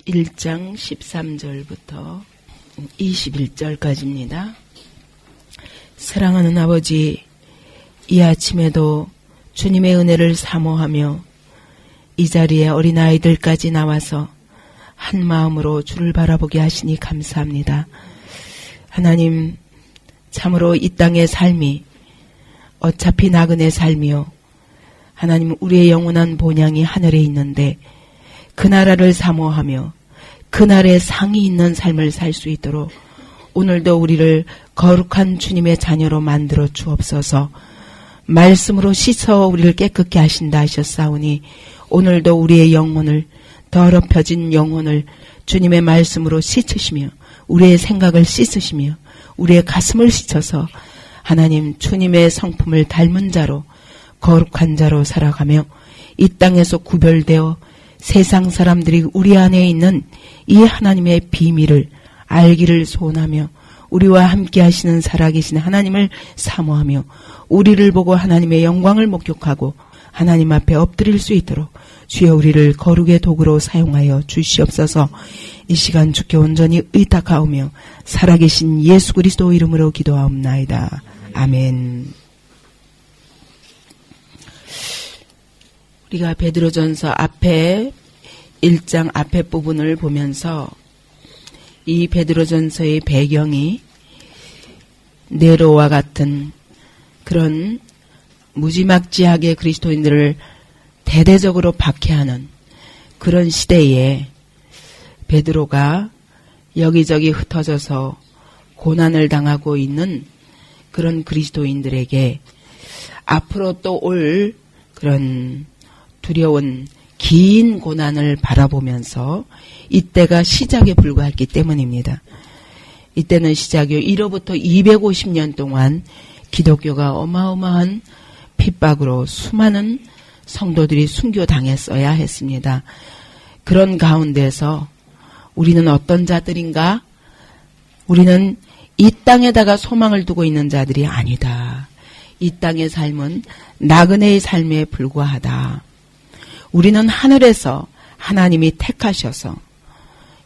1장 13절부터 21절까지입니다. 사랑하는 아버지, 이 아침에도 주님의 은혜를 사모하며 이 자리에 어린아이들까지 나와서 한 마음으로 주를 바라보게 하시니 감사합니다. 하나님, 참으로 이 땅의 삶이 어차피 나그네 삶이요, 하나님, 우리의 영원한 본향이 하늘에 있는데 그 나라를 사모하며 그날의 상이 있는 삶을 살 수 있도록 오늘도 우리를 거룩한 주님의 자녀로 만들어 주옵소서. 말씀으로 씻어 우리를 깨끗게 하신다 하셨사오니 오늘도 우리의 영혼을, 더럽혀진 영혼을 주님의 말씀으로 씻으시며 우리의 생각을 씻으시며 우리의 가슴을 씻어서 하나님, 주님의 성품을 닮은 자로, 거룩한 자로 살아가며 이 땅에서 구별되어 세상 사람들이 우리 안에 있는 이 하나님의 비밀을 알기를 소원하며 우리와 함께 하시는 살아계신 하나님을 사모하며 우리를 보고 하나님의 영광을 목격하고 하나님 앞에 엎드릴 수 있도록 주여 우리를 거룩의 도구로 사용하여 주시옵소서. 이 시간 주께 온전히 의탁하오며 살아계신 예수 그리스도 이름으로 기도하옵나이다. 아멘. 우리가 베드로전서 앞에 1장 앞에 부분을 보면서 이 베드로전서의 배경이 네로와 같은 그런 무지막지하게 그리스도인들을 대대적으로 박해하는 그런 시대에 베드로가 여기저기 흩어져서 고난을 당하고 있는 그런 그리스도인들에게 앞으로 또 올 그런 두려운 긴 고난을 바라보면서 이때가 시작에 불과했기 때문입니다. 이때는 시작이요. 1호부터 250년 동안 기독교가 어마어마한 핍박으로 수많은 성도들이 순교당했어야 했습니다. 그런 가운데서 우리는 어떤 자들인가? 우리는 이 땅에다가 소망을 두고 있는 자들이 아니다. 이 땅의 삶은 나그네의 삶에 불과하다. 우리는 하늘에서 하나님이 택하셔서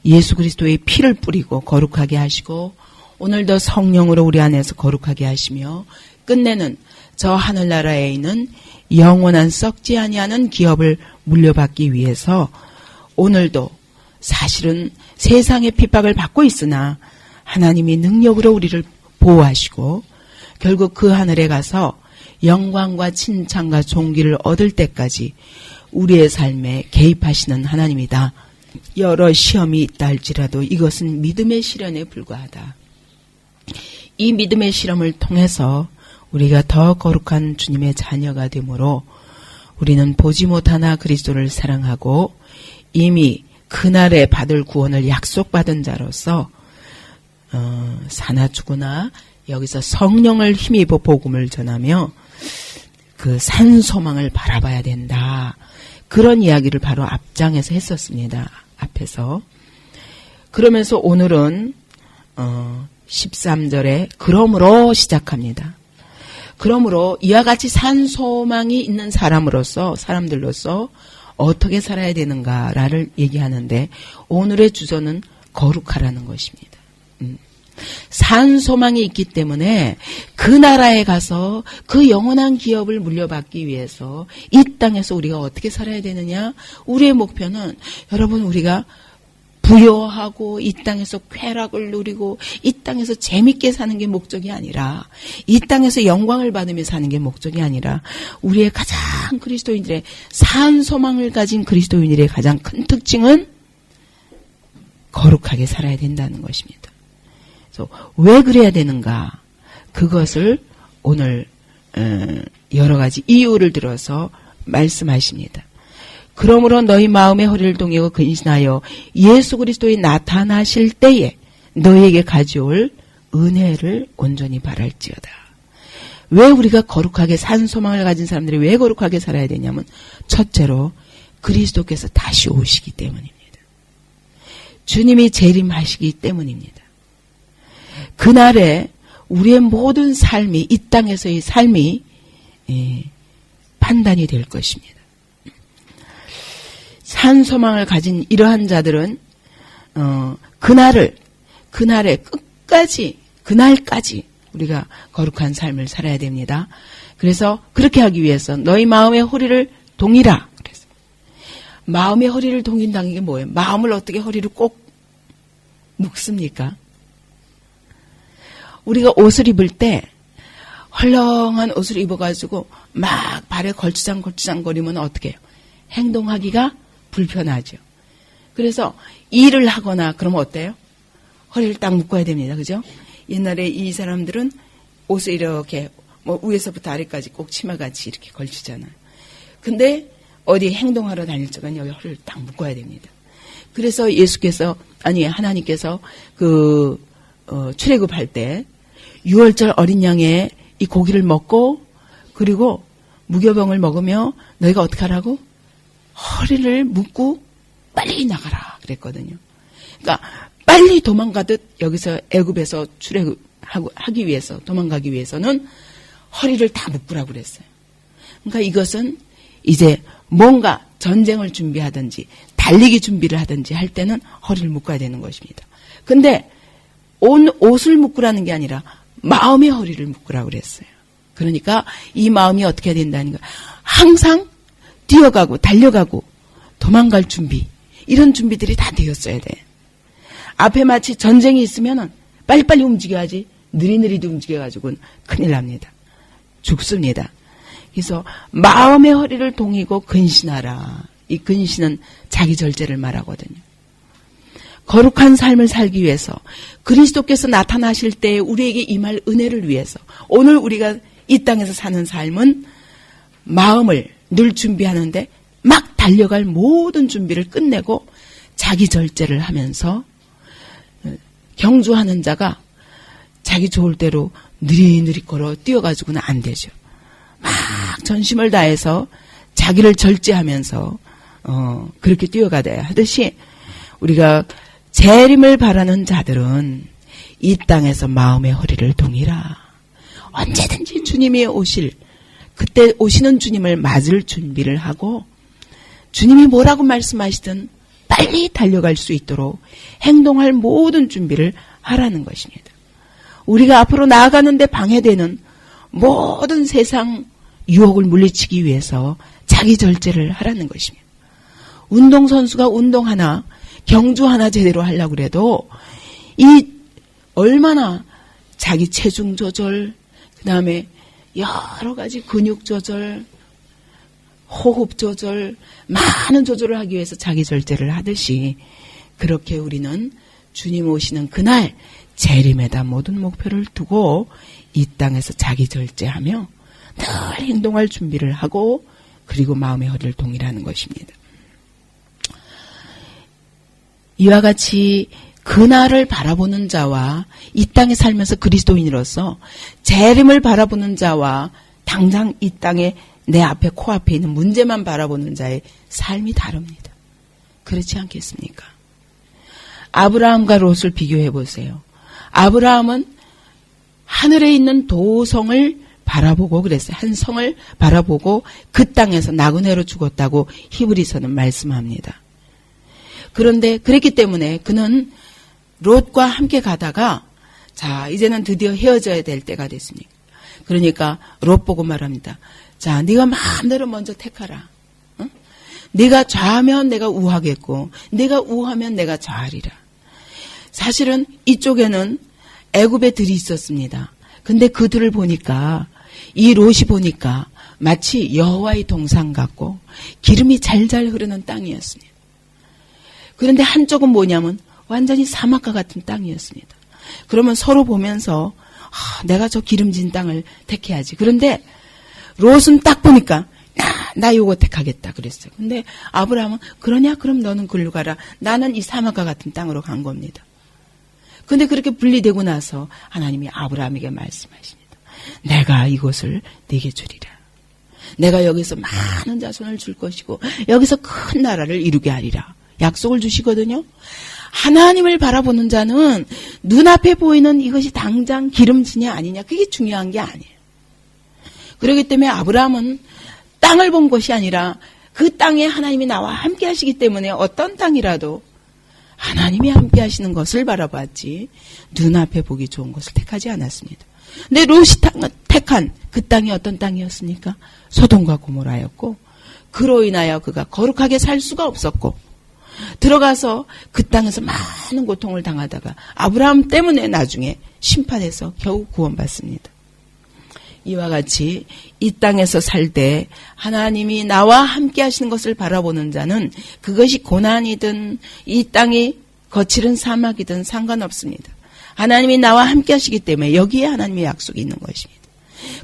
예수 그리스도의 피를 뿌리고 거룩하게 하시고 오늘도 성령으로 우리 안에서 거룩하게 하시며 끝내는 저 하늘나라에 있는 영원한 썩지 아니하는 기업을 물려받기 위해서 오늘도 사실은 세상의 핍박을 받고 있으나 하나님이 능력으로 우리를 보호하시고 결국 그 하늘에 가서 영광과 칭찬과 존귀를 얻을 때까지 우리의 삶에 개입하시는 하나님이다. 여러 시험이 있다 할지라도 이것은 믿음의 시련에 불과하다. 이 믿음의 실험을 통해서 우리가 더 거룩한 주님의 자녀가 되므로 우리는 보지 못하나 그리스도를 사랑하고 이미 그날에 받을 구원을 약속받은 자로서 사나 죽으나 여기서 성령을 힘입어 복음을 전하며 그 산소망을 바라봐야 된다. 그런 이야기를 바로 앞장에서 했었습니다. 앞에서. 그러면서 오늘은 13절에 그러므로 시작합니다. 그러므로 이와 같이 산소망이 있는 사람들로서 어떻게 살아야 되는가를 얘기하는데 오늘의 주제는 거룩하라는 것입니다. 산소망이 있기 때문에 그 나라에 가서 그 영원한 기업을 물려받기 위해서 이 땅에서 우리가 어떻게 살아야 되느냐? 우리의 목표는 여러분 우리가 부여하고 이 땅에서 쾌락을 누리고 이 땅에서 재밌게 사는 게 목적이 아니라 이 땅에서 영광을 받으며 사는 게 목적이 아니라 우리의 가장 그리스도인들의 산소망을 가진 그리스도인들의 가장 큰 특징은 거룩하게 살아야 된다는 것입니다. 왜 그래야 되는가? 그것을 오늘 여러 가지 이유를 들어서 말씀하십니다. 그러므로 너희 마음의 허리를 동이고 근신하여 예수 그리스도의 나타나실 때에 너희에게 가져올 은혜를 온전히 바랄지어다. 왜 우리가 거룩하게 산소망을 가진 사람들이 왜 거룩하게 살아야 되냐면 첫째로 그리스도께서 다시 오시기 때문입니다. 주님이 재림하시기 때문입니다. 그날에 우리의 모든 삶이 이 땅에서의 삶이 판단이 될 것입니다. 산소망을 가진 이러한 자들은 그날에 끝까지, 그날까지 우리가 거룩한 삶을 살아야 됩니다. 그래서 그렇게 하기 위해서 너희 마음의 허리를 동이라. 그래서 마음의 허리를 동인다는 게 뭐예요? 마음을 어떻게 허리를 꼭 묶습니까? 우리가 옷을 입을 때 헐렁한 옷을 입어가지고 막 발에 걸치장거리면 어떻게 해요? 행동하기가 불편하죠. 그래서 일을 하거나 그러면 어때요? 허리를 딱 묶어야 됩니다. 그죠? 옛날에 이 사람들은 옷을 이렇게 뭐 위에서부터 아래까지 꼭 치마같이 이렇게 걸치잖아요. 근데 어디 행동하러 다닐 적은 여기 허리를 딱 묶어야 됩니다. 그래서 하나님께서 출애굽할 때 6월절 어린 양의 이 고기를 먹고 그리고 무교병을 먹으며 너희가 어떻게 하라고? 허리를 묶고 빨리 나가라 그랬거든요. 그러니까 빨리 도망가듯 여기서 애굽에서 출애굽하기 위해서 도망가기 위해서는 허리를 다 묶으라고 그랬어요. 그러니까 이것은 이제 뭔가 전쟁을 준비하든지 달리기 준비를 하든지 할 때는 허리를 묶어야 되는 것입니다. 근데 옷을 묶으라는 게 아니라 마음의 허리를 묶으라고 그랬어요. 그러니까 이 마음이 어떻게 해야 된다는 거예요. 항상 뛰어가고 달려가고 도망갈 준비, 이런 준비들이 다 되었어야 돼. 앞에 마치 전쟁이 있으면은 빨리빨리 움직여야지 느리느리도 움직여가지고는 큰일 납니다. 죽습니다. 그래서 마음의 허리를 동이고 근신하라. 이 근신은 자기 절제를 말하거든요. 거룩한 삶을 살기 위해서 그리스도께서 나타나실 때 우리에게 임할 은혜를 위해서 오늘 우리가 이 땅에서 사는 삶은 마음을 늘 준비하는데 막 달려갈 모든 준비를 끝내고 자기 절제를 하면서 경주하는 자가 자기 좋을 대로 느리느리 걸어 뛰어가지고는 안 되죠. 막 전심을 다해서 자기를 절제하면서 그렇게 뛰어가야 하듯이 우리가 재림을 바라는 자들은 이 땅에서 마음의 허리를 동이라. 언제든지 주님이 그때 오시는 주님을 맞을 준비를 하고 주님이 뭐라고 말씀하시든 빨리 달려갈 수 있도록 행동할 모든 준비를 하라는 것입니다. 우리가 앞으로 나아가는데 방해되는 모든 세상 유혹을 물리치기 위해서 자기 절제를 하라는 것입니다. 운동선수가 운동 하나, 경주 하나 제대로 하려고 해도 얼마나 자기 체중 조절, 그 다음에 여러 가지 근육 조절, 호흡 조절, 많은 조절을 하기 위해서 자기 절제를 하듯이 그렇게 우리는 주님 오시는 그날 재림에다 모든 목표를 두고 이 땅에서 자기 절제하며 늘 행동할 준비를 하고 그리고 마음의 허리를 동이라는 것입니다. 이와 같이 그날을 바라보는 자와 이 땅에 살면서 그리스도인으로서 재림을 바라보는 자와 당장 이 땅에 내 앞에 코앞에 있는 문제만 바라보는 자의 삶이 다릅니다. 그렇지 않겠습니까? 아브라함과 롯을 비교해 보세요. 아브라함은 하늘에 있는 도성을 바라보고 그랬어요. 한 성을 바라보고 그 땅에서 나그네로 죽었다고 히브리서는 말씀합니다. 그런데 그랬기 때문에 그는 롯과 함께 가다가 자 이제는 드디어 헤어져야 될 때가 됐습니다. 그러니까 롯 보고 말합니다. 자 네가 마음대로 먼저 택하라. 응? 네가 좌하면 내가 우하겠고 네가 우하면 내가 좌하리라. 사실은 이쪽에는 애굽의 들이 있었습니다. 근데 그 들을 보니까 이 롯이 보니까 마치 여호와의 동산 같고 기름이 잘잘 흐르는 땅이었습니다. 그런데 한쪽은 뭐냐면 완전히 사막과 같은 땅이었습니다. 그러면 서로 보면서 내가 저 기름진 땅을 택해야지. 그런데 롯은 딱 보니까 나 요거 택하겠다 그랬어요. 근데 아브라함은 그러냐? 그럼 너는 글로 가라. 나는 이 사막과 같은 땅으로 간 겁니다. 근데 그렇게 분리되고 나서 하나님이 아브라함에게 말씀하십니다. 내가 이곳을 네게 주리라. 내가 여기서 많은 자손을 줄 것이고 여기서 큰 나라를 이루게 하리라. 약속을 주시거든요. 하나님을 바라보는 자는 눈앞에 보이는 이것이 당장 기름지냐 아니냐 그게 중요한 게 아니에요. 그렇기 때문에 아브라함은 땅을 본 것이 아니라 그 땅에 하나님이 나와 함께 하시기 때문에 어떤 땅이라도 하나님이 함께 하시는 것을 바라봤지 눈앞에 보기 좋은 것을 택하지 않았습니다. 근데 롯이 택한 그 땅이 어떤 땅이었습니까? 소돔과 고모라였고 그로 인하여 그가 거룩하게 살 수가 없었고 들어가서 그 땅에서 많은 고통을 당하다가 아브라함 때문에 나중에 심판에서 겨우 구원받습니다. 이와 같이 이 땅에서 살 때 하나님이 나와 함께 하시는 것을 바라보는 자는 그것이 고난이든 이 땅이 거칠은 사막이든 상관없습니다. 하나님이 나와 함께 하시기 때문에 여기에 하나님의 약속이 있는 것입니다.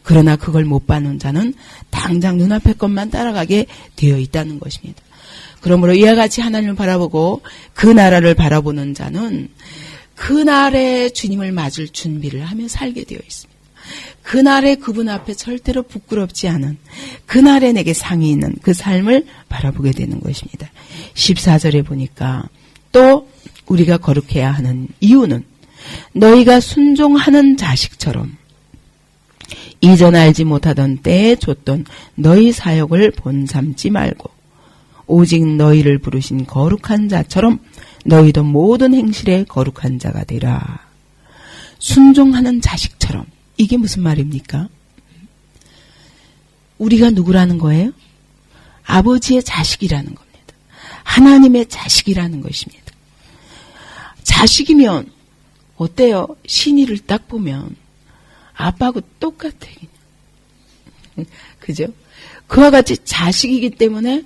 그러나 그걸 못 받는 자는 당장 눈앞의 것만 따라가게 되어 있다는 것입니다. 그러므로 이와 같이 하나님을 바라보고 그 나라를 바라보는 자는 그날에 주님을 맞을 준비를 하며 살게 되어 있습니다. 그날에 그분 앞에 절대로 부끄럽지 않은 그날에 내게 상이 있는 그 삶을 바라보게 되는 것입니다. 14절에 보니까 또 우리가 거룩해야 하는 이유는 너희가 순종하는 자식처럼 이전 알지 못하던 때에 줬던 너희 사역을 본삼지 말고 오직 너희를 부르신 거룩한 자처럼 너희도 모든 행실에 거룩한 자가 되라. 순종하는 자식처럼 이게 무슨 말입니까? 우리가 누구라는 거예요? 아버지의 자식이라는 겁니다. 하나님의 자식이라는 것입니다. 자식이면 어때요? 신이를 딱 보면 아빠하고 똑같아. 그죠? 그와 같이 자식이기 때문에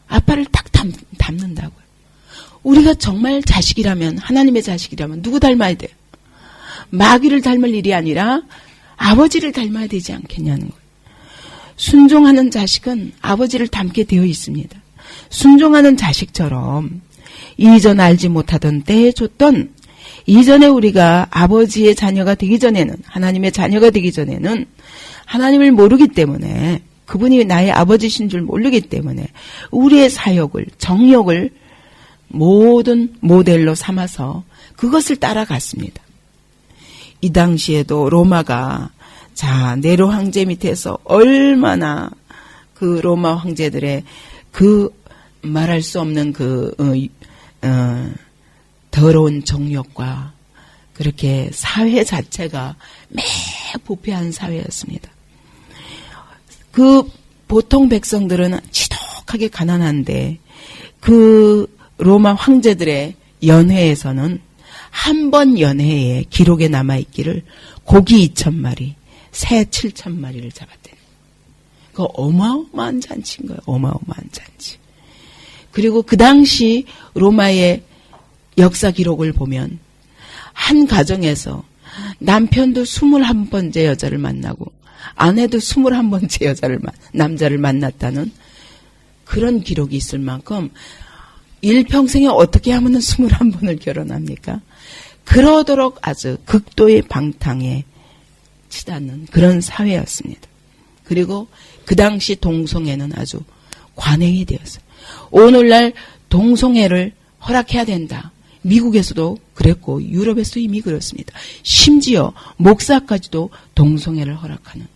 아빠를 딱 닮는다고요. 우리가 정말 자식이라면 하나님의 자식이라면 누구 닮아야 돼요? 마귀를 닮을 일이 아니라 아버지를 닮아야 되지 않겠냐는 거예요. 순종하는 자식은 아버지를 닮게 되어 있습니다. 순종하는 자식처럼 이전 알지 못하던 때에 줬던 이전에 우리가 아버지의 자녀가 되기 전에는 하나님의 자녀가 되기 전에는 하나님을 모르기 때문에 그분이 나의 아버지신 줄 모르기 때문에 우리의 사역을 정욕을 모든 모델로 삼아서 그것을 따라갔습니다. 이 당시에도 로마가 네로 황제 밑에서 얼마나 그 로마 황제들의 그 말할 수 없는 더러운 정욕과 그렇게 사회 자체가 매 부패한 사회였습니다. 그 보통 백성들은 지독하게 가난한데 그 로마 황제들의 연회에서는 한 번 연회에 기록에 남아있기를 고기 2,000마리, 새 7,000마리를 잡았대요. 그거 어마어마한 잔치인 거예요. 어마어마한 잔치. 그리고 그 당시 로마의 역사 기록을 보면 한 가정에서 남편도 21번째 여자를 만나고 아내도 21번째 남자를 만났다는 그런 기록이 있을 만큼 일평생에 어떻게 하면 21번을 결혼합니까? 그러도록 아주 극도의 방탕에 치닫는 그런 사회였습니다. 그리고 그 당시 동성애는 아주 관행이 되었어요. 오늘날 동성애를 허락해야 된다. 미국에서도 그랬고 유럽에서도 이미 그렇습니다. 심지어 목사까지도 동성애를 허락하는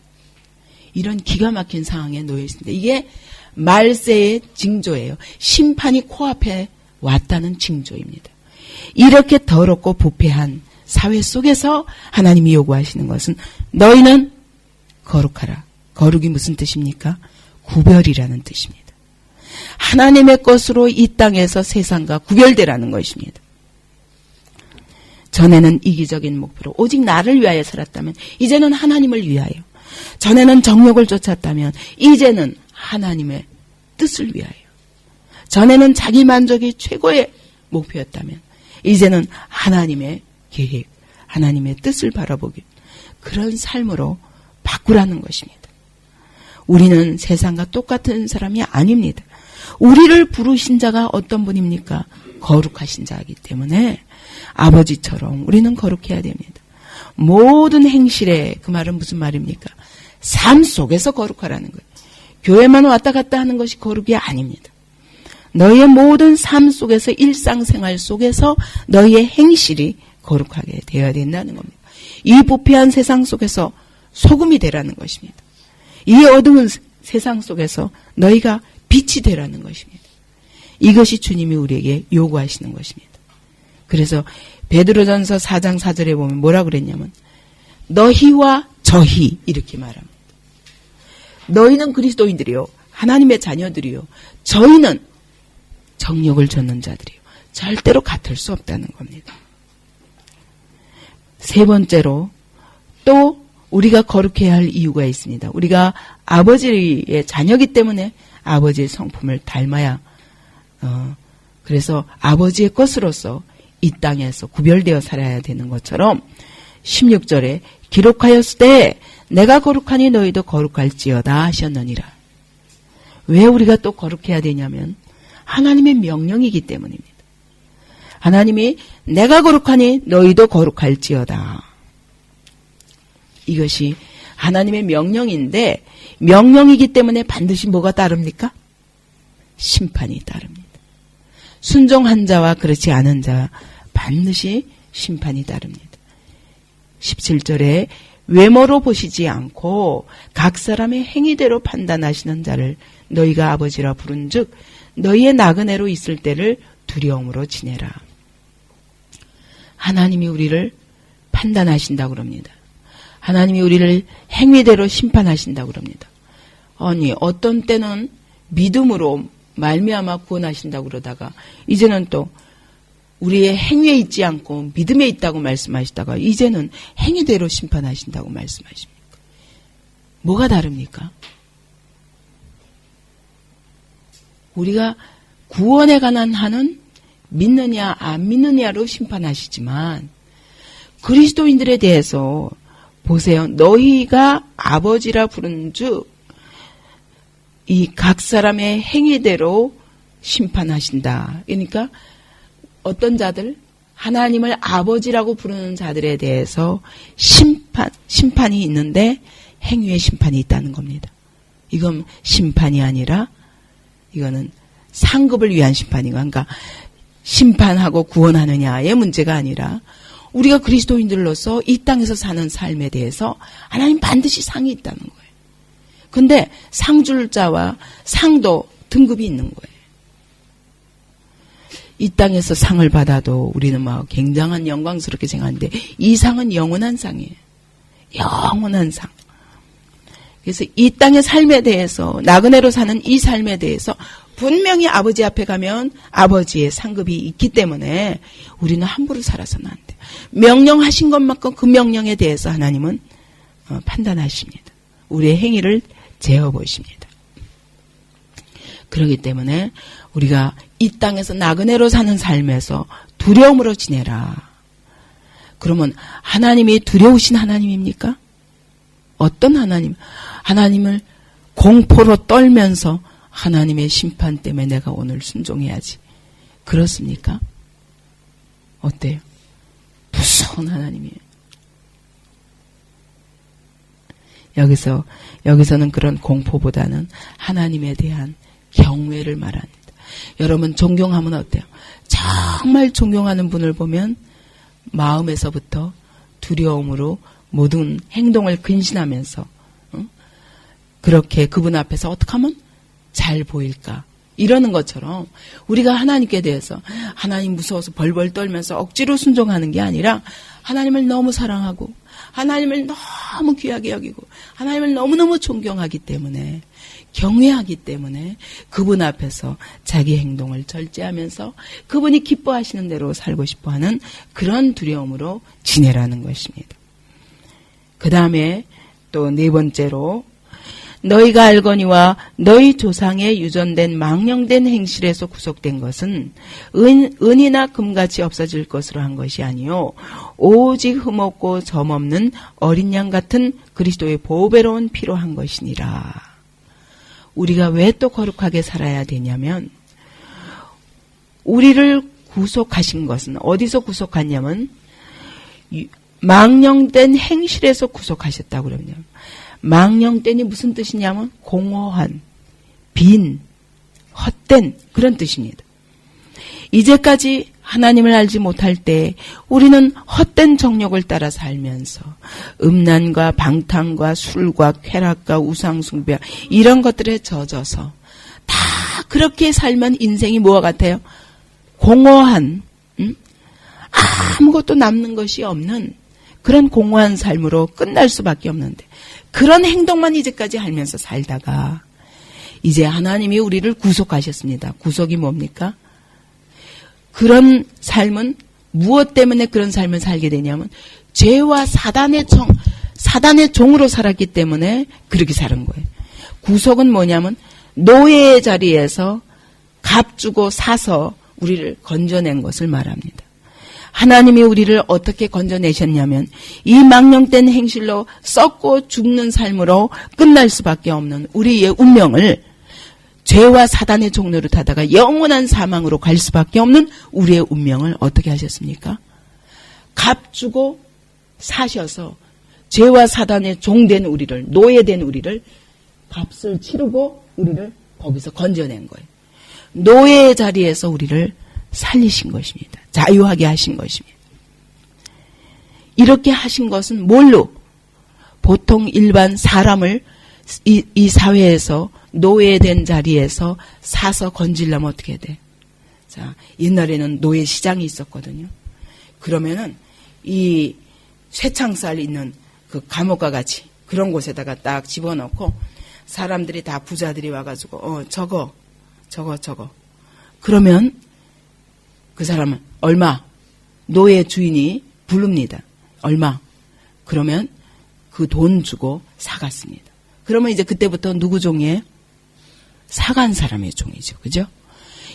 이런 기가 막힌 상황에 놓여 있습니다. 이게 말세의 징조예요. 심판이 코앞에 왔다는 징조입니다. 이렇게 더럽고 부패한 사회 속에서 하나님이 요구하시는 것은 너희는 거룩하라. 거룩이 무슨 뜻입니까? 구별이라는 뜻입니다. 하나님의 것으로 이 땅에서 세상과 구별되라는 것입니다. 전에는 이기적인 목표로 오직 나를 위하여 살았다면 이제는 하나님을 위하여, 전에는 정욕을 쫓았다면 이제는 하나님의 뜻을 위하여, 전에는 자기 만족이 최고의 목표였다면 이제는 하나님의 계획, 하나님의 뜻을 바라보기, 그런 삶으로 바꾸라는 것입니다. 우리는 세상과 똑같은 사람이 아닙니다. 우리를 부르신 자가 어떤 분입니까? 거룩하신 자이기 때문에 아버지처럼 우리는 거룩해야 됩니다. 모든 행실에, 그 말은 무슨 말입니까? 삶 속에서 거룩하라는 거예요. 교회만 왔다 갔다 하는 것이 거룩이 아닙니다. 너희의 모든 삶 속에서, 일상생활 속에서 너희의 행실이 거룩하게 되어야 된다는 겁니다. 이 부패한 세상 속에서 소금이 되라는 것입니다. 이 어두운 세상 속에서 너희가 빛이 되라는 것입니다. 이것이 주님이 우리에게 요구하시는 것입니다. 그래서 베드로전서 4장 4절에 보면 뭐라 그랬냐면 너희와 저희 이렇게 말합니다. 너희는 그리스도인들이요, 하나님의 자녀들이요, 저희는 정욕을 좇는 자들이요. 절대로 같을 수 없다는 겁니다. 세 번째로 또 우리가 거룩해야 할 이유가 있습니다. 우리가 아버지의 자녀이기 때문에 아버지의 성품을 닮아야 그래서 아버지의 것으로서 이 땅에서 구별되어 살아야 되는 것처럼 16절에 기록하였으되 내가 거룩하니 너희도 거룩할지어다 하셨느니라. 왜 우리가 또 거룩해야 되냐면 하나님의 명령이기 때문입니다. 하나님이 내가 거룩하니 너희도 거룩할지어다. 이것이 하나님의 명령인데 명령이기 때문에 반드시 뭐가 따릅니까? 심판이 따릅니다. 순종한 자와 그렇지 않은 자 반드시 심판이 따릅니다. 17절에 외모로 보시지 않고 각 사람의 행위대로 판단하시는 자를 너희가 아버지라 부른즉 너희의 나그네로 있을 때를 두려움으로 지내라. 하나님이 우리를 판단하신다고 그럽니다. 하나님이 우리를 행위대로 심판하신다고 그럽니다. 아니 어떤 때는 믿음으로 말미암아 구원하신다고 그러다가 이제는 또 우리의 행위에 있지 않고 믿음에 있다고 말씀하시다가 이제는 행위대로 심판하신다고 말씀하십니까? 뭐가 다릅니까? 우리가 구원에 관한 한은 믿느냐 안 믿느냐로 심판하시지만 그리스도인들에 대해서 보세요. 너희가 아버지라 부른즉 이 각 사람의 행위대로 심판하신다. 그러니까 어떤 자들, 하나님을 아버지라고 부르는 자들에 대해서 심판이 있는데 행위의 심판이 있다는 겁니다. 이건 심판이 아니라 이거는 상급을 위한 심판이고, 그러니까 심판하고 구원하느냐의 문제가 아니라 우리가 그리스도인들로서 이 땅에서 사는 삶에 대해서 하나님 반드시 상이 있다는 거예요. 근데 상 줄 자와 상도 등급이 있는 거예요. 이 땅에서 상을 받아도 우리는 막 굉장한 영광스럽게 생각하는데 이 상은 영원한 상이에요. 영원한 상. 그래서 이 땅의 삶에 대해서 나그네로 사는 이 삶에 대해서 분명히 아버지 앞에 가면 아버지의 상급이 있기 때문에 우리는 함부로 살아서는 안 돼요. 명령하신 것만큼 그 명령에 대해서 하나님은 판단하십니다. 우리의 행위를 재어보십니다. 그렇기 때문에 우리가 이 땅에서 나그네로 사는 삶에서 두려움으로 지내라. 그러면 하나님이 두려우신 하나님입니까? 어떤 하나님? 하나님을 공포로 떨면서 하나님의 심판 때문에 내가 오늘 순종해야지. 그렇습니까? 어때요? 무서운 하나님이에요. 여기서는 그런 공포보다는 하나님에 대한 경외를 말합니다. 여러분 존경하면 어때요? 정말 존경하는 분을 보면 마음에서부터 두려움으로 모든 행동을 근신하면서 그렇게 그분 앞에서 어떻게 하면 잘 보일까? 이러는 것처럼 우리가 하나님께 대해서 하나님 무서워서 벌벌 떨면서 억지로 순종하는 게 아니라 하나님을 너무 사랑하고 하나님을 너무 귀하게 여기고 하나님을 너무너무 존경하기 때문에 경외하기 때문에 그분 앞에서 자기 행동을 절제하면서 그분이 기뻐하시는 대로 살고 싶어하는 그런 두려움으로 지내라는 것입니다. 그 다음에 또 네 번째로 너희가 알거니와 너희 조상의 유전된 망령된 행실에서 구속된 것은 은이나 금같이 없어질 것으로 한 것이 아니요 오직 흠없고 점없는 어린 양 같은 그리스도의 보배로운 피로 한 것이니라. 우리가 왜 또 거룩하게 살아야 되냐면 우리를 구속하신 것은 어디서 구속하냐면 망령된 행실에서 구속하셨다고 그러냐. 망령된이 무슨 뜻이냐면 공허한, 빈, 헛된 그런 뜻입니다. 이제까지 하나님을 알지 못할 때 우리는 헛된 정욕을 따라 살면서 음란과 방탕과 술과 쾌락과 우상숭배 이런 것들에 젖어서 다 그렇게 살면 인생이 뭐와 같아요? 공허한, 아무것도 남는 것이 없는 그런 공허한 삶으로 끝날 수밖에 없는데 그런 행동만 이제까지 하면서 살다가 이제 하나님이 우리를 구속하셨습니다. 구속이 뭡니까? 그런 삶은 무엇 때문에 그런 삶을 살게 되냐면 죄와 사단의 종으로 살았기 때문에 그렇게 사는 거예요. 구속은 뭐냐면 노예의 자리에서 값주고 사서 우리를 건져낸 것을 말합니다. 하나님이 우리를 어떻게 건져내셨냐면 이 망령된 행실로 썩고 죽는 삶으로 끝날 수밖에 없는 우리의 운명을 죄와 사단의 종로를 타다가 영원한 사망으로 갈 수밖에 없는 우리의 운명을 어떻게 하셨습니까? 값주고 사셔서 죄와 사단의 종된 우리를, 노예된 우리를 값을 치르고 우리를 거기서 건져낸 거예요. 노예의 자리에서 우리를 살리신 것입니다. 자유하게 하신 것입니다. 이렇게 하신 것은 뭘로? 보통 일반 사람을 이 사회에서 노예된 자리에서 사서 건지려면 어떻게 돼? 자, 옛날에는 노예 시장이 있었거든요. 그러면은 이 쇠창살 있는 그 감옥과 같이 그런 곳에다가 딱 집어넣고 사람들이 다 부자들이 와가지고 저거 그러면 그 사람은 얼마? 노예 주인이 부릅니다. 얼마? 그러면 그 돈 주고 사갔습니다. 그러면 이제 그때부터 누구 종이에요? 사간 사람의 종이죠. 그죠?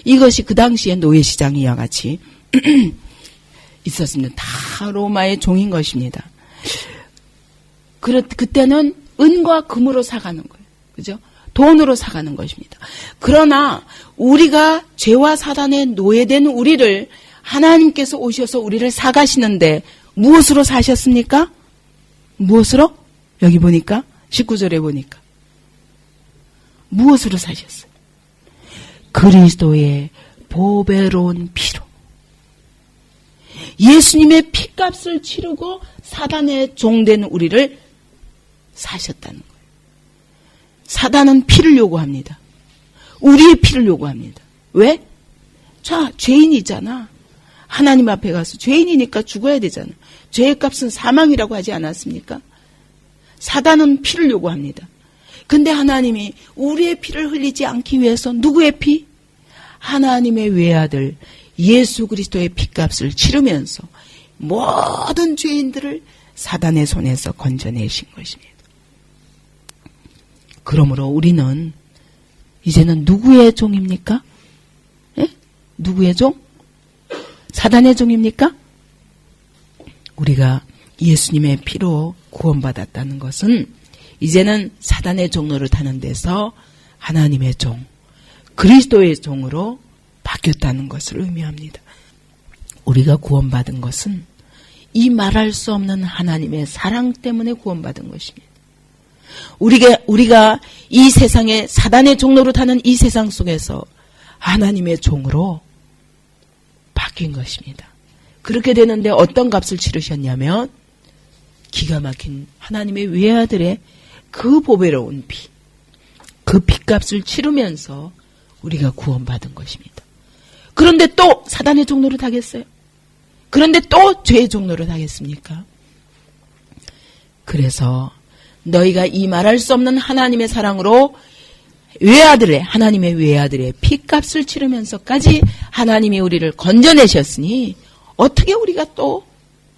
이것이 그 당시에 노예시장이 이와 같이 있었습니다. 다 로마의 종인 것입니다. 그때는 은과 금으로 사가는 거예요. 그죠? 돈으로 사가는 것입니다. 그러나 우리가 죄와 사단에 노예된 우리를 하나님께서 오셔서 우리를 사가시는데 무엇으로 사셨습니까? 무엇으로? 여기 보니까 19절에 보니까 무엇으로 사셨어요? 그리스도의 보배로운 피로. 예수님의 피값을 치르고 사단의 종된 우리를 사셨다는 거예요. 사단은 피를 요구합니다. 우리의 피를 요구합니다. 왜? 자, 죄인이잖아. 하나님 앞에 가서 죄인이니까 죽어야 되잖아. 죄의 값은 사망이라고 하지 않았습니까? 사단은 피를 요구합니다. 근데 하나님이 우리의 피를 흘리지 않기 위해서 누구의 피? 하나님의 외아들 예수 그리스도의 피값을 치르면서 모든 죄인들을 사단의 손에서 건져내신 것입니다. 그러므로 우리는 이제는 누구의 종입니까? 예? 누구의 종? 사단의 종입니까? 우리가 예수님의 피로 구원받았다는 것은 이제는 사단의 종로를 타는 데서 하나님의 종, 그리스도의 종으로 바뀌었다는 것을 의미합니다. 우리가 구원받은 것은 이 말할 수 없는 하나님의 사랑 때문에 구원받은 것입니다. 우리가 이 세상에 사단의 종로를 타는 이 세상 속에서 하나님의 종으로 바뀐 것입니다. 그렇게 되는데 어떤 값을 치르셨냐면 기가 막힌 하나님의 외아들의 그 보배로운 피, 그 피값을 치르면서 우리가 구원받은 것입니다. 그런데 또 사단의 종로를 타겠어요? 그런데 또 죄의 종로를 타겠습니까? 그래서 너희가 이 말할 수 없는 하나님의 사랑으로 하나님의 외아들의 피값을 치르면서까지 하나님이 우리를 건져내셨으니 어떻게 우리가 또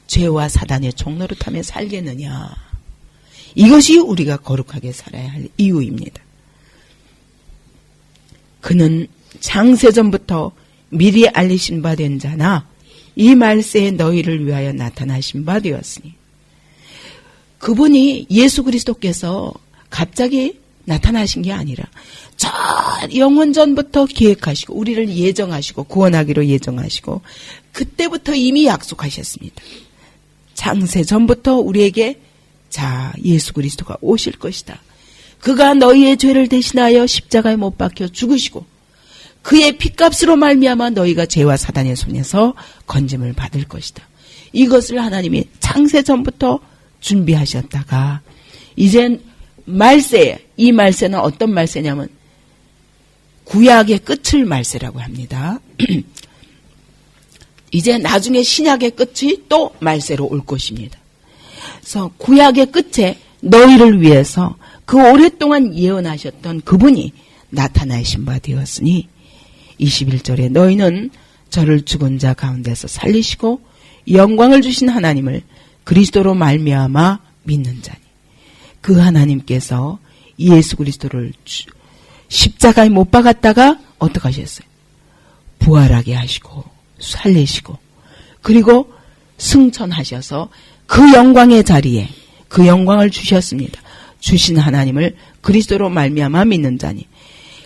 죄와 사단의 종로를 타며 살겠느냐. 이것이 우리가 거룩하게 살아야 할 이유입니다. 그는 창세전부터 미리 알리신 바 된 자나 이 말세에 너희를 위하여 나타나신 바 되었으니 그분이 예수 그리스도께서 갑자기 나타나신 게 아니라 저 영원전부터 계획하시고 우리를 예정하시고 구원하기로 예정하시고 그때부터 이미 약속하셨습니다. 창세전부터 우리에게 자 예수 그리스도가 오실 것이다. 그가 너희의 죄를 대신하여 십자가에 못 박혀 죽으시고 그의 피값으로 말미암아 너희가 죄와 사단의 손에서 건짐을 받을 것이다. 이것을 하나님이 창세전부터 준비하셨다가 이젠 말세에 이 말세는 어떤 말세냐면 구약의 끝을 말세라고 합니다. 이제 나중에 신약의 끝이 또 말세로 올 것입니다. 그래서 구약의 끝에 너희를 위해서 그 오랫동안 예언하셨던 그분이 나타나신 바 되었으니 21절에 너희는 저를 죽은 자 가운데서 살리시고 영광을 주신 하나님을 그리스도로 말미암아 믿는 자니 그 하나님께서 예수 그리스도를 십자가에 못 박았다가 어떻게 하셨어요? 부활하게 하시고 살리시고 그리고 승천하셔서 그 영광의 자리에 그 영광을 주셨습니다. 주신 하나님을 그리스도로 말미암아 믿는 자니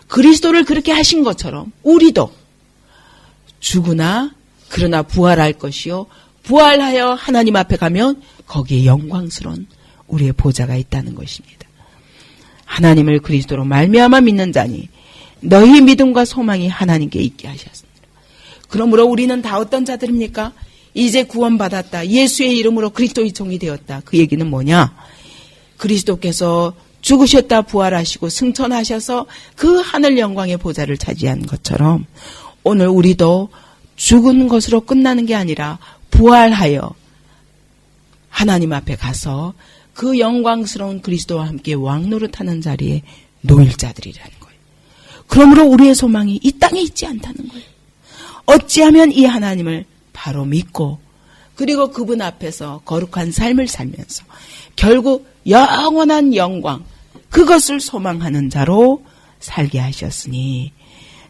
그리스도를 그렇게 하신 것처럼 우리도 죽으나 그러나 부활할 것이요 부활하여 하나님 앞에 가면 거기에 영광스러운 우리의 보좌가 있다는 것입니다. 하나님을 그리스도로 말미암아 믿는 자니 너희 믿음과 소망이 하나님께 있게 하셨습니다. 그러므로 우리는 다 어떤 자들입니까? 이제 구원받았다. 예수의 이름으로 그리스도의 종이 되었다. 그 얘기는 뭐냐? 그리스도께서 죽으셨다 부활하시고 승천하셔서 그 하늘 영광의 보좌를 차지한 것처럼 오늘 우리도 죽은 것으로 끝나는 게 아니라 부활하여 하나님 앞에 가서 그 영광스러운 그리스도와 함께 왕노릇하는 자리에 놓일 자들이라는 거예요. 그러므로 우리의 소망이 이 땅에 있지 않다는 거예요. 어찌하면 이 하나님을 바로 믿고 그리고 그분 앞에서 거룩한 삶을 살면서 결국 영원한 영광 그것을 소망하는 자로 살게 하셨으니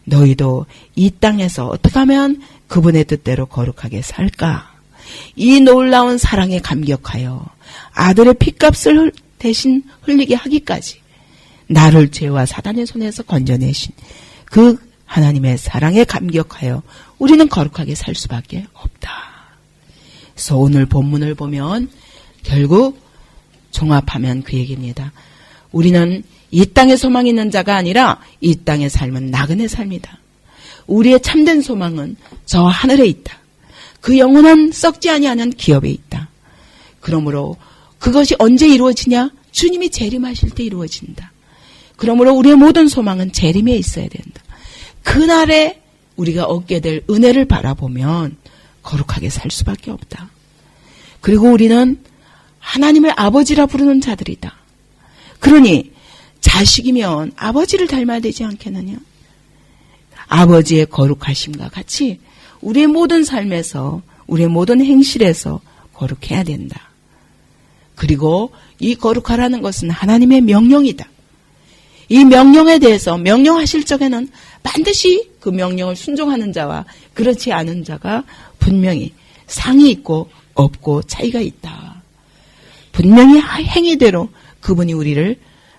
너희도 이 땅에서 어떻게 하면 그분의 뜻대로 거룩하게 살까? 이 놀라운 사랑에 감격하여 아들의 핏값을 대신 흘리게 하기까지 나를 죄와 사단의 손에서 건져내신 그 하나님의 사랑에 감격하여 우리는 거룩하게 살 수밖에 없다. 그래서 오늘 본문을 보면 결국 종합하면 그 얘기입니다. 우리는 이 땅에 소망 있는 자가 아니라 이 땅의 삶은 나그네 삶이다. 우리의 참된 소망은 저 하늘에 있다. 그 영원한 썩지 아니하는 기업에 있다. 그러므로 그것이 언제 이루어지냐? 주님이 재림하실 때 이루어진다. 그러므로 우리의 모든 소망은 재림에 있어야 된다. 그날에 우리가 얻게 될 은혜를 바라보면 거룩하게 살 수밖에 없다. 그리고 우리는 하나님의 아버지라 부르는 자들이다. 그러니 자식이면 아버지를 닮아야 되지 않겠느냐? 아버지의 거룩하심과 같이 우리의 모든 삶에서 우리의 모든 행실에서 거룩해야 된다. 그리고 이 거룩하라는 것은 하나님의 명령이다. 이 명령에 대해서 명령하실 적에는 반드시 그 명령을 순종하는 자와 그렇지 않은 자가 분명히 상이 있고 없고 차이가 있다. 분명히 행위대로 그분이 우리를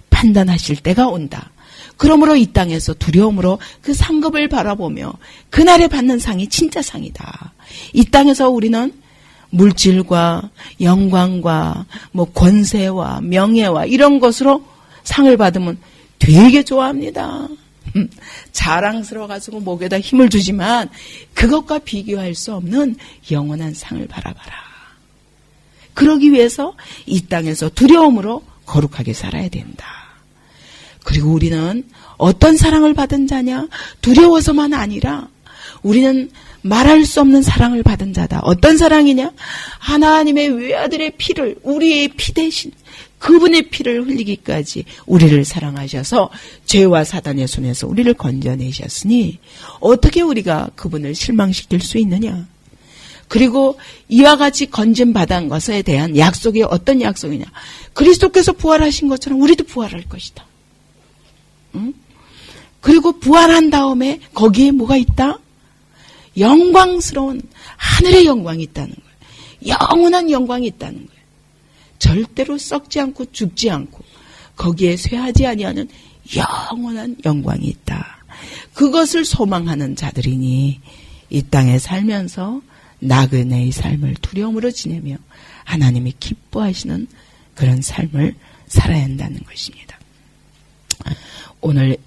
판단하실 때가 온다. 그러므로 이 땅에서 두려움으로 그 상급을 바라보며 그날에 받는 상이 진짜 상이다. 이 땅에서 우리는 물질과 영광과 권세와 명예와 이런 것으로 상을 받으면 되게 좋아합니다. 자랑스러워가지고 목에다 힘을 주지만 그것과 비교할 수 없는 영원한 상을 바라봐라. 그러기 위해서 이 땅에서 두려움으로 거룩하게 살아야 된다. 그리고 우리는 어떤 사랑을 받은 자냐? 두려워서만 아니라 우리는 말할 수 없는 사랑을 받은 자다. 어떤 사랑이냐? 하나님의 외아들의 피를 우리의 피 대신 그분의 피를 흘리기까지 우리를 사랑하셔서 죄와 사단의 손에서 우리를 건져내셨으니 어떻게 우리가 그분을 실망시킬 수 있느냐? 그리고 이와 같이 건짐받은 것에 대한 약속이 어떤 약속이냐? 그리스도께서 부활하신 것처럼 우리도 부활할 것이다. 응? 그리고 부활한 다음에 거기에 뭐가 있다? 영광스러운 하늘의 영광이 있다는 거예요. 영원한 영광이 있다는 거예요. 절대로 썩지 않고 죽지 않고 거기에 쇠하지 아니하는 영원한 영광이 있다. 그것을 소망하는 자들이니 이 땅에 살면서 나그네의 삶을 두려움으로 지내며 하나님이 기뻐하시는 그런 삶을 살아야 한다는 것입니다. 오늘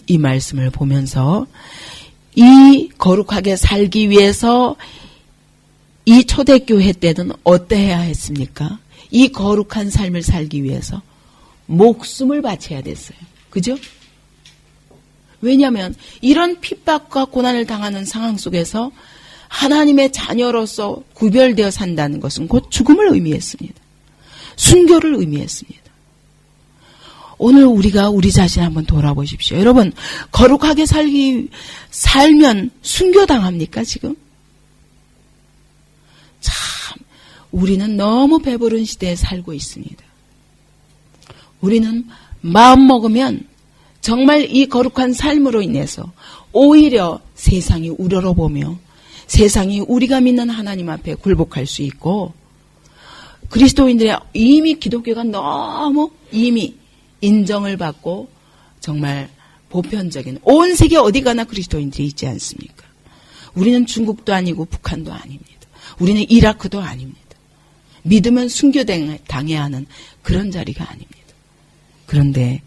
이 말씀을 보면서 이 거룩하게 살기 위해서 이 초대교회 때는 어떠해야 했습니까? 이 거룩한 삶을 살기 위해서 목숨을 바쳐야 됐어요. 그죠? 왜냐하면 이런 핍박과 고난을 당하는 상황 속에서 하나님의 자녀로서 구별되어 산다는 것은 곧 죽음을 의미했습니다. 순교를 의미했습니다. 오늘 우리가 우리 자신 한번 돌아보십시오. 여러분, 거룩하게 살면 순교당합니까, 지금? 참, 우리는 너무 배부른 시대에 살고 있습니다. 우리는 마음 먹으면 정말 이 거룩한 삶으로 인해서 오히려 세상이 우러러보며 세상이 우리가 믿는 하나님 앞에 굴복할 수 있고, 그리스도인들의 이미 기독교가 너무 이미 인정을 받고 정말 보편적인 온 세계 어디 가나 그리스도인들이 있지 않습니까? 우리는 중국도 아니고 북한도 아닙니다. 우리는 이라크도 아닙니다. 믿으면 순교당해야 하는 그런 자리가 아닙니다. 그런데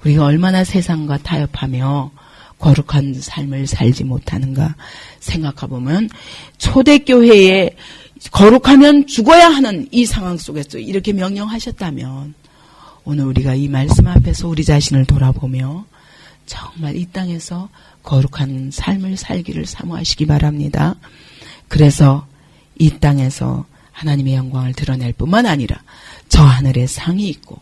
우리가 얼마나 세상과 타협하며 거룩한 삶을 살지 못하는가 생각해보면, 초대교회에 거룩하면 죽어야 하는 이 상황 속에서 이렇게 명령하셨다면, 오늘 우리가 이 말씀 앞에서 우리 자신을 돌아보며 정말 이 땅에서 거룩한 삶을 살기를 사모하시기 바랍니다. 그래서 이 땅에서 하나님의 영광을 드러낼 뿐만 아니라 저 하늘에 상이 있고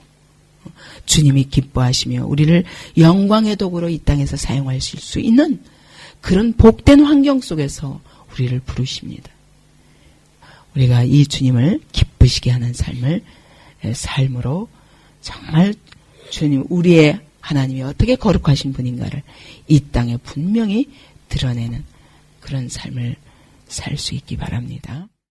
주님이 기뻐하시며 우리를 영광의 도구로 이 땅에서 사용하실 수 있는 그런 복된 환경 속에서 우리를 부르십니다. 우리가 이 주님을 기쁘시게 하는 삶으로 정말 주님, 우리의 하나님이 어떻게 거룩하신 분인가를 이 땅에 분명히 드러내는 그런 삶을 살 수 있기 바랍니다.